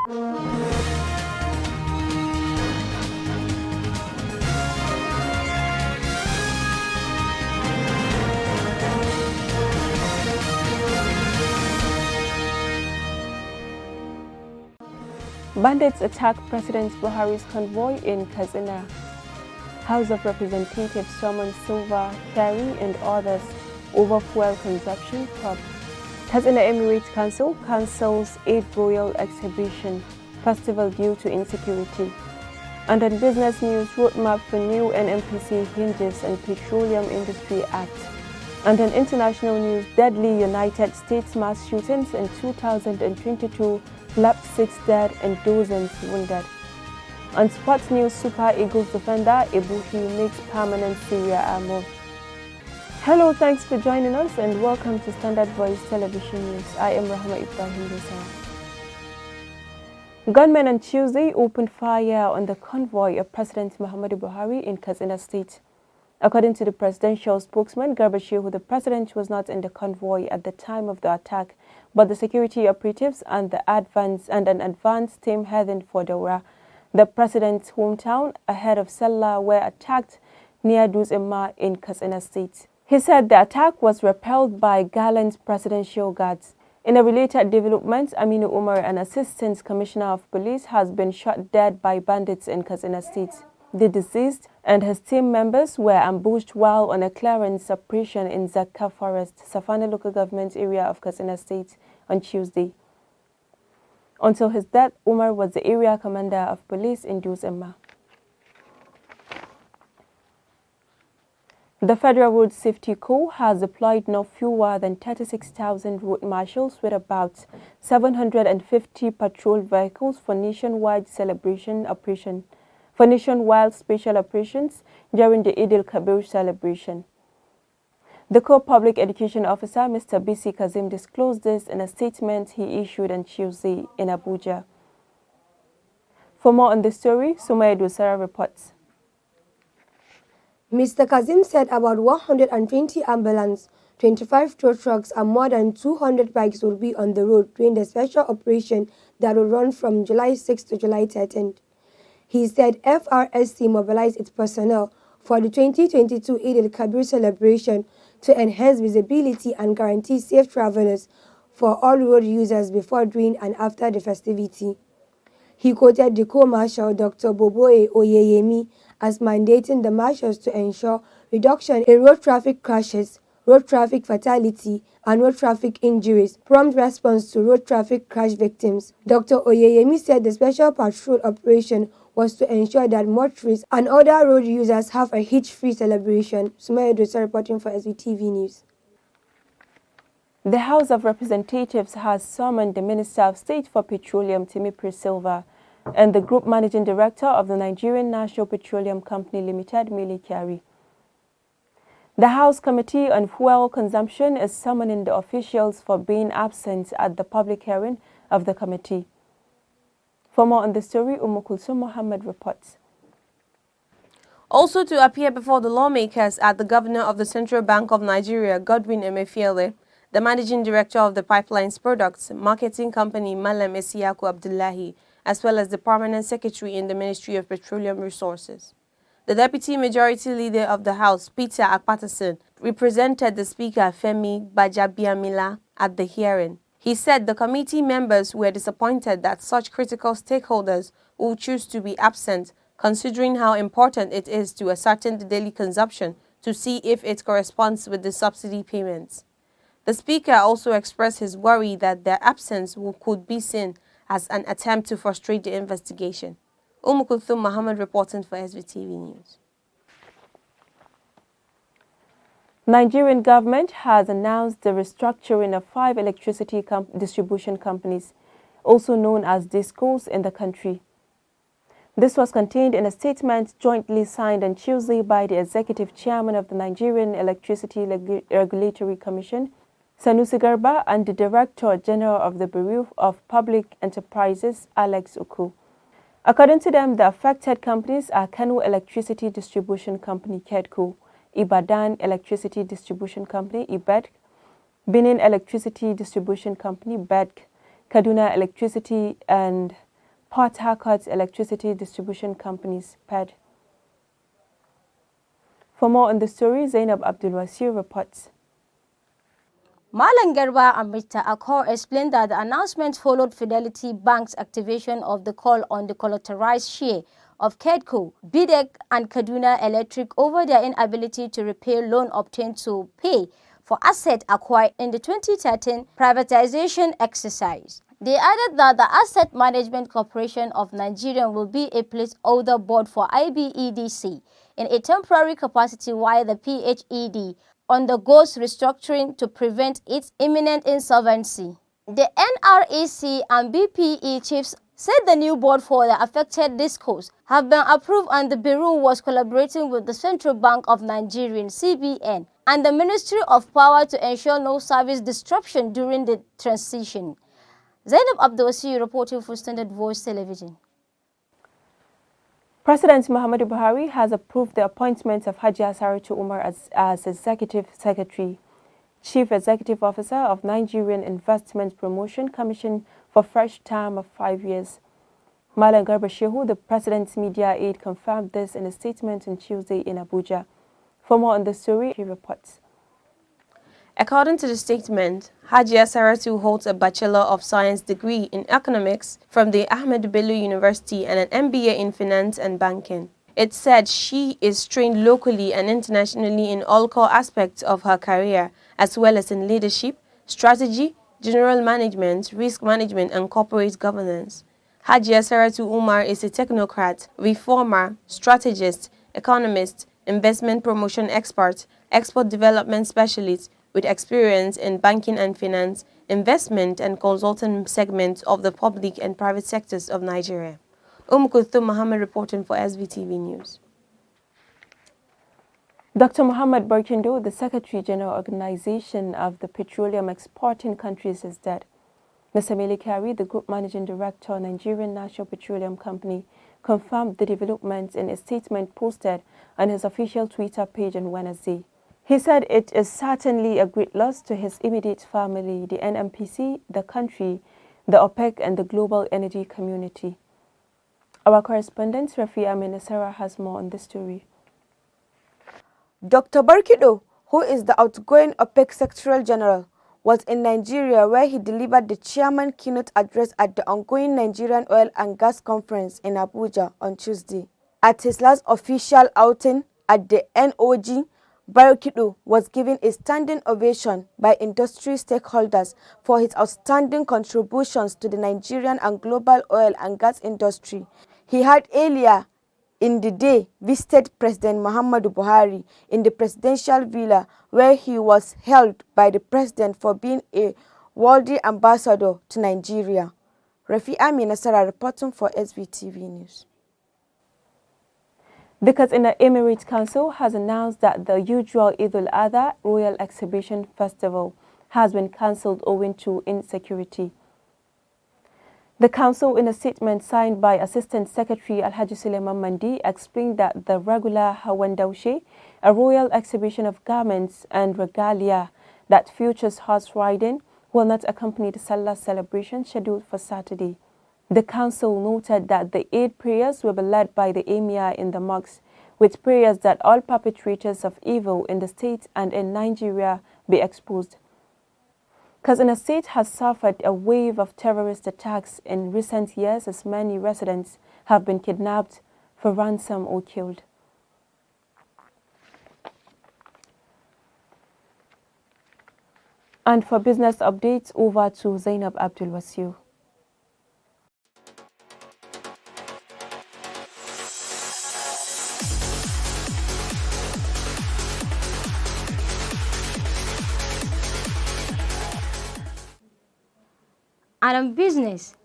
Bandits attack President Buhari's convoy in Katsina. House of Representatives summons silver, carry and others over fuel consumption probe. Katsina Emirates Council cancels 8 royal exhibition festival due to insecurity. And on business news, roadmap for new NMPC hinges on Petroleum Industry Act. And on international news, deadly United States mass shootings in 2022 left 6 dead and dozens wounded. On sports news, Super Eagles defender Ibuhi makes permanent Syria A move. Hello, thanks for joining us and welcome to Standard Voice Television News. I am Mohamed. Gunmen on Tuesday opened fire on the convoy of President Muhammadu Buhari in Katsina State. According to the presidential spokesman, the president was not in the convoy at the time of the attack, but the security operatives and an advance team heading for Daura, the president's hometown, ahead of Salah, were attacked near Duzema in Katsina State. He said the attack was repelled by gallant presidential guards. In a related development, Aminu Umar, an assistant commissioner of police, has been shot dead by bandits in Katsina State. The deceased and his team members were ambushed while on a clearance operation in Zakka Forest, Safana local government area of Katsina State on Tuesday. Until his death, Umar was the area commander of police in Duzema. The Federal Road Safety Corps has deployed no fewer than 36,000 road marshals with about 750 patrol vehicles for nationwide special operations during the Eid al-Kabir celebration. The Corps Public Education Officer, Mr. B.C. Kazim, disclosed this in a statement he issued on Tuesday in Abuja. For more on this story, Sumaya Dosara reports. Mr. Kazim said about 120 ambulances, 25 tow trucks and more than 200 bikes will be on the road during the special operation that will run from July 6 to July 13. He said FRSC mobilized its personnel for the 2022 Eid al-Kabir celebration to enhance visibility and guarantee safe travelers for all road users before, during and after the festivity. He quoted the co-marshal Dr. Boboe Oyeyemi as mandating the marshals to ensure reduction in road traffic crashes, road traffic fatality, and road traffic injuries, prompt response to road traffic crash victims. Dr. Oyeyemi said the special patrol operation was to ensure that motorists and other road users have a hitch-free celebration. Sumaya Dosa reporting for SVTV News. The House of Representatives has summoned the Minister of State for Petroleum, Timi Silva, and the Group Managing Director of the Nigerian National Petroleum Company Limited, Mili Kyari. The House Committee on Fuel Consumption is summoning the officials for being absent at the public hearing of the committee. For more on the story, Mohamed reports. Also to appear before the lawmakers are the Governor of the Central Bank of Nigeria, Godwin Emefiele, the Managing Director of the Pipelines Products Marketing Company, Malam Isiyaku Abdullahi, as well as the Permanent Secretary in the Ministry of Petroleum Resources. The Deputy Majority Leader of the House, Peter Akpatason, represented the Speaker, Femi Bajabiamila, at the hearing. He said the committee members were disappointed that such critical stakeholders will choose to be absent, considering how important it is to ascertain the daily consumption to see if it corresponds with the subsidy payments. The Speaker also expressed his worry that their absence could be seen as an attempt to frustrate the investigation. Mohamed reporting for SVTV News. Nigerian government has announced the restructuring of 5 electricity distribution companies, also known as DISCOs, in the country. This was contained in a statement jointly signed on Tuesday by the Executive Chairman of the Nigerian Electricity Regulatory Commission, Sanusi Garba, and the Director General of the Bureau of Public Enterprises, Alex Uku. According to them, the affected companies are Kano Electricity Distribution Company, KEDCO, Ibadan Electricity Distribution Company, IBEDC, Benin Electricity Distribution Company, BEDC, Kaduna Electricity and Port Harcourt Electricity Distribution Company's PED. For more on the story, Zainab Abdulwasir reports. Malam Garba Amrita Akor explained that the announcement followed Fidelity Bank's activation of the call on the collateralized share of KEDCO, BIDEC and Kaduna Electric over their inability to repay loan obtained to pay for asset acquired in the 2013 privatization exercise. They added that the Asset Management Corporation of Nigeria will be a placeholder board for IBEDC in a temporary capacity while the PHED undergoes restructuring to prevent its imminent insolvency. The NREC and BPE chiefs said the new board for the affected discos have been approved and the Bureau was collaborating with the Central Bank of Nigeria (CBN) and the Ministry of Power to ensure no service disruption during the transition. Zainab Abdulwasi reporting for Standard Voice Television. President Muhammad Buhari has approved the appointment of Hajiya Saratu Umar as Executive Secretary, Chief Executive Officer of Nigerian Investment Promotion Commission for fresh term of 5 years. Malam Garba Shehu, the President's media aide, confirmed this in a statement on Tuesday in Abuja. For more on the story, he reports. According to the statement, Hajiya Saratu holds a Bachelor of Science degree in Economics from the Ahmed Bello University and an MBA in Finance and Banking. It said she is trained locally and internationally in all core aspects of her career, as well as in leadership, strategy, general management, risk management, and corporate governance. Hajiya Saratu Umar is a technocrat, reformer, strategist, economist, investment promotion expert, export development specialist, with experience in banking and finance, investment and consultant segments of the public and private sectors of Nigeria. Mohamed reporting for SVTV News. Dr. Mohamed Barkindo, the Secretary General Organization of the Petroleum Exporting Countries, is dead. Mr. Melikari, the Group Managing Director, Nigerian National Petroleum Company, confirmed the developments in a statement posted on his official Twitter page on Wednesday. He said it is certainly a great loss to his immediate family, the NNPC, the country, the OPEC, and the global energy community. Our correspondent, Rafi Aminasara, has more on this story. Dr. Barkindo, who is the outgoing OPEC Secretary General, was in Nigeria where he delivered the chairman keynote address at the ongoing Nigerian Oil and Gas Conference in Abuja on Tuesday. At his last official outing at the NOG, Barkindo was given a standing ovation by industry stakeholders for his outstanding contributions to the Nigerian and global oil and gas industry. He had earlier in the day visited President Muhammad Buhari in the presidential villa where he was hailed by the president for being a worthy ambassador to Nigeria. Rafi Aminasara reporting for SVTV News. The Katsina Emirate Council has announced that the usual Eid al-Adha Royal Exhibition Festival has been cancelled owing to insecurity. The council, in a statement signed by Assistant Secretary Alhaji Suleiman Mandi, explained that the regular Hawandaushe, a royal exhibition of garments and regalia that features horse riding, will not accompany the Salah celebration scheduled for Saturday. The council noted that the Eid prayers will be led by the Emir in the mosques, with prayers that all perpetrators of evil in the state and in Nigeria be exposed. Katsina State has suffered a wave of terrorist attacks in recent years as many residents have been kidnapped for ransom or killed. And for business updates, over to Zainab Abdulwasir. And on business,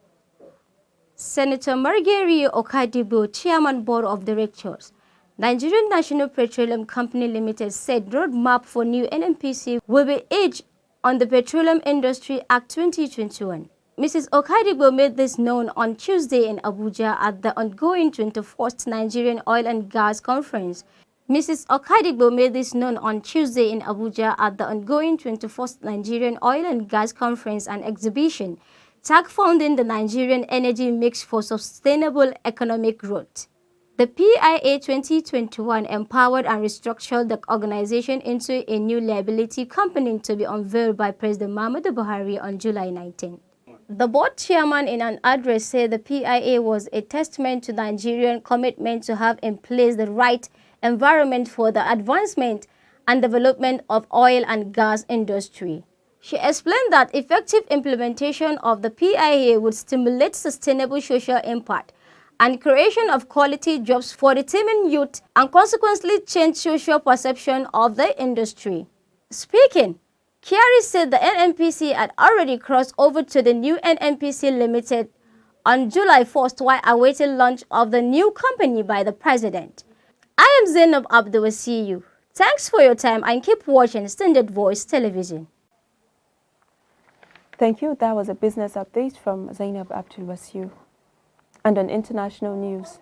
Senator Margeri Okadibo, Chairman Board of Directors, Nigerian National Petroleum Company Limited, said roadmap for new NNPC will be edged on the Petroleum Industry Act 2021. Mrs. Okadibo made this known on Tuesday in Abuja at the ongoing 24th Nigerian Oil and Gas Conference. Mrs. Okadibo made this known on Tuesday in Abuja at the ongoing 24th Nigerian Oil and Gas Conference and Exhibition, tag founding the Nigerian energy mix for sustainable economic growth. The PIA 2021 empowered and restructured the organization into a new liability company to be unveiled by President Muhammad Buhari on July 19. The board chairman in an address said the PIA was a testament to Nigerian commitment to have in place the right environment for the advancement and development of oil and gas industry. She explained that effective implementation of the PIA would stimulate sustainable social impact and creation of quality jobs for the teeming youth and consequently change social perception of the industry. Speaking, Kyari said the NNPC had already crossed over to the new NNPC Limited on July 1st while awaiting launch of the new company by the president. I am Zainab Abdulwasiyu. Thanks for your time and keep watching Standard Voice Television. Thank you. That was a business update from Zainab Abdulwasiyu. And on international news.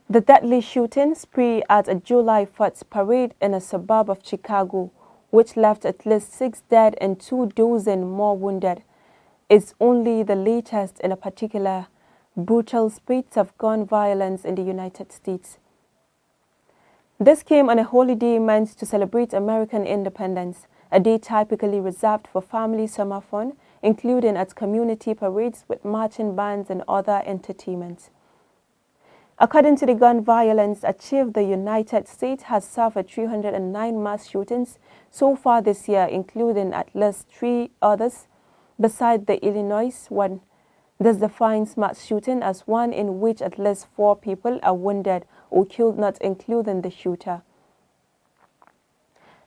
The deadly shooting spree at a July 4th parade in a suburb of Chicago, which left at least 6 dead and 24 more wounded, is only the latest in a particular brutal spate of gun violence in the United States. This came on a holiday meant to celebrate American independence, a day typically reserved for family summer fun, including at community parades with marching bands and other entertainment. According to the gun violence achieved, the United States has suffered 309 mass shootings so far this year, including at least 3 others, beside the Illinois one. This defines mass shooting as one in which at least 4 people are wounded or killed, not including the shooter.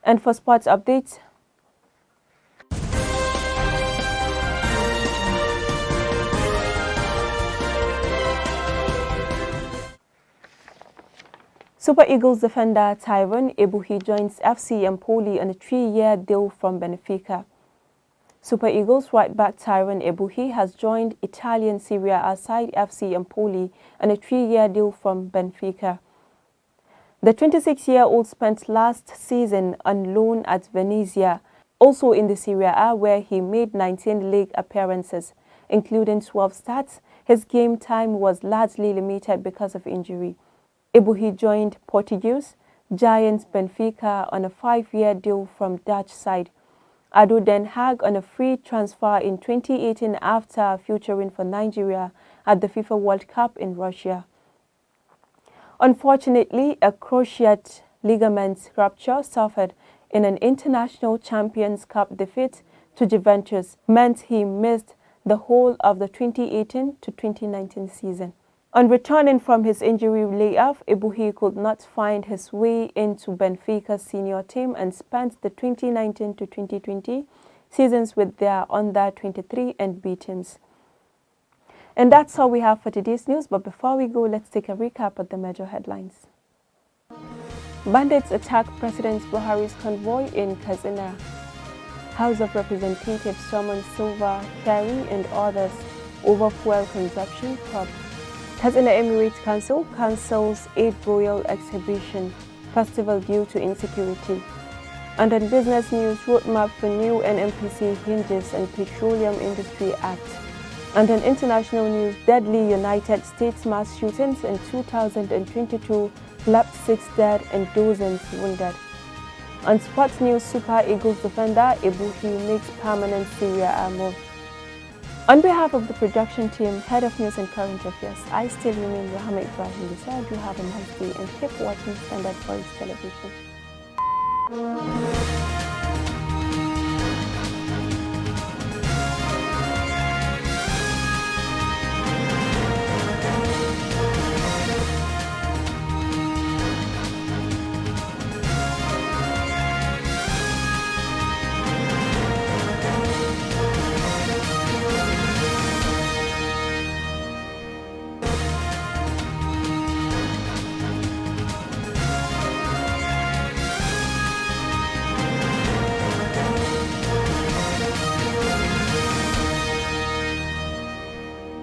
And for sports updates, Super Eagles defender Tyrone Ebuhi joins FC Empoli on a 3-year deal from Benfica. Super Eagles right back Tyrone Ebuhi has joined Italian Serie A side FC Empoli on a 3-year deal from Benfica. The 26-year-old spent last season on loan at Venezia, also in the Serie A, where he made 19 league appearances, including 12 starts. His game time was largely limited because of injury. Ebuhi joined Portuguese giant Benfica on a 5-year deal from Dutch side Ado Den Haag on a free transfer in 2018 after featuring for Nigeria at the FIFA World Cup in Russia. Unfortunately, a cruciate ligament rupture suffered in an International Champions Cup defeat to Juventus meant he missed the whole of the 2018 to 2019 season. On returning from his injury layoff, Ebuhi could not find his way into Benfica's senior team and spent the 2019 to 2020 seasons with their under-23 and B teams. And that's all we have for today's news, but before we go, let's take a recap of the major headlines. Bandits attack President Buhari's convoy in Katsina. House of Representatives summons Silva, Carey and others over fuel consumption probe. Katsina Emirate Council cancels 8th Royal Exhibition Festival due to insecurity. And on business news, roadmap for new NNPC hinges on Petroleum Industry Act. And on international news, deadly United States mass shootings in 2022 left 6 dead and dozens wounded. On sports news, Super Eagles defender Ebuhi makes permanent Serie A move. On behalf of the production team, Head of News and Current Affairs, I still remain Mohamed. I do have a nice day and keep watching Standard Voice Television.